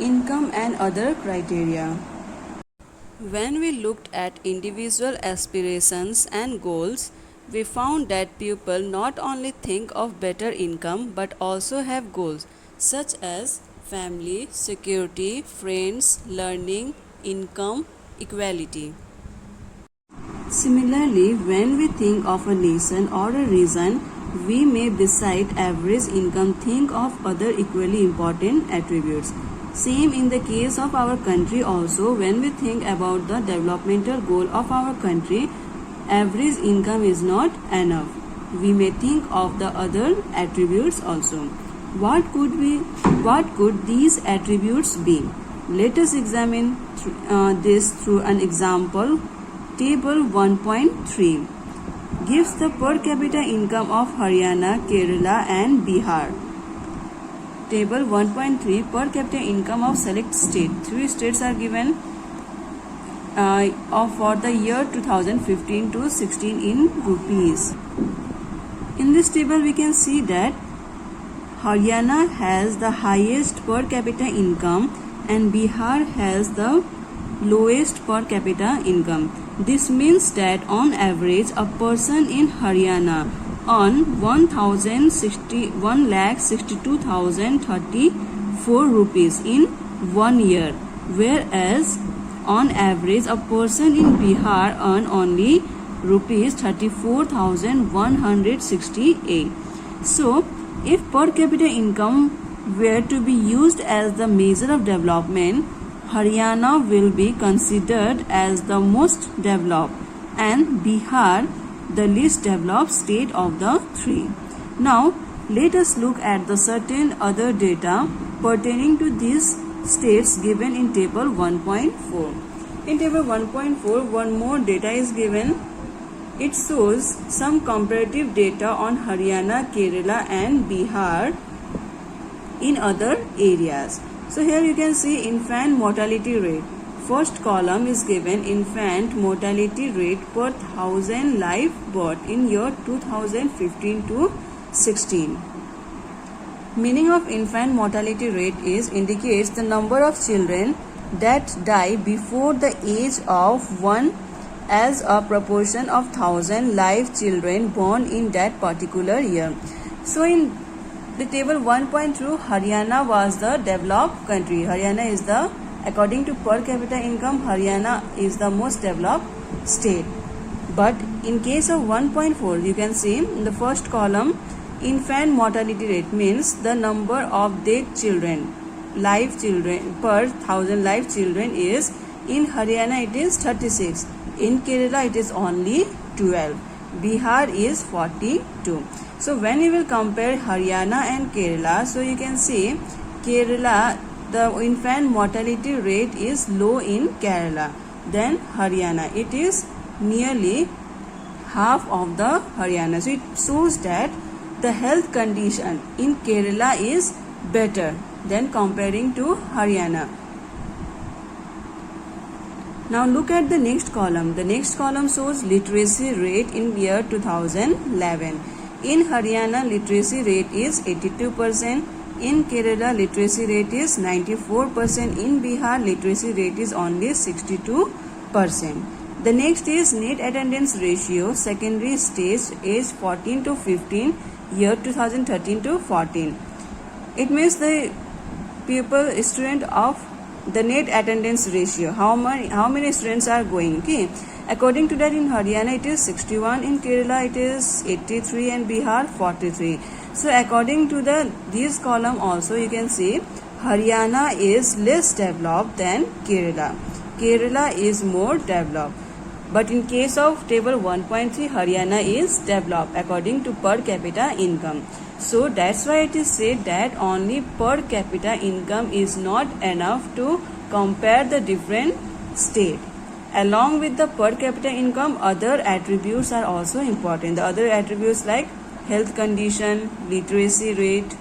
Income and other criteria. When we looked at individual aspirations and goals, we found that people not only think of better income but also have goals such as family, security, friends, learning, income, equality. Similarly, when we think of a nation or a region, we may beside average income think of other equally important attributes. Same in the case of our country also, when we think about the developmental goal of our country, average income is not enough. We may think of the other attributes also. What could these attributes be? Let us examine this through an example. Table 1.3 gives the per capita income of Haryana, Kerala and Bihar. Table 1.3 per capita income of select state. 3 states are given for the year 2015 to 16 in rupees. In this table we can see that Haryana has the highest per capita income and Bihar has the lowest per capita income. This means that on average a person in Haryana earns 1,62,034 rupees in 1 year, whereas on average a person in Bihar earns only rupees 34,168. So, if per capita income were to be used as the measure of development, Haryana will be considered as the most developed and Bihar the least developed state of the three. Now, let us look at the certain other data pertaining to these states given in table 1.4. In table 1.4, one more data is given. It shows some comparative data on Haryana, Kerala and Bihar in other areas. So here you can see infant mortality rate. First column is given infant mortality rate per 1000 live birth in year 2015 to 16. Meaning of infant mortality rate is indicates the number of children that die before the age of 1 as a proportion of 1000 live children born in that particular year. So in the table 1.2, Haryana was the developed country. Haryana is the, according to per capita income, Haryana is the most developed state. But in case of 1.4, you can see in the first column, infant mortality rate means the number of dead children, live children per 1000 live children is, in Haryana it is 36, in Kerala it is only 12, Bihar is 42. So when you will compare Haryana and Kerala, so you can see Kerala, the infant mortality rate is low in Kerala. Then Haryana, it is nearly half of the Haryana. So it shows that the health condition in Kerala is better than comparing to Haryana. Now look at the next column. The next column shows literacy rate in year 2011. In Haryana, literacy rate is 82%. In Kerala, literacy rate is 94%. In Bihar, literacy rate is only 62%. The next is net attendance ratio, secondary stage, age 14 to 15, year 2013 to 14. It means the student of the net attendance ratio, how many students are going. Okay, according to that, in Haryana it is 61, in Kerala it is 83 and Bihar 43. So according to this column also you can see Haryana is less developed than Kerala. Kerala is more developed. But in case of table 1.3, Haryana is developed according to per capita income. So that's why it is said that only per capita income is not enough to compare the different states. Along with the per capita income, other attributes are also important. The other attributes like health condition, literacy rate,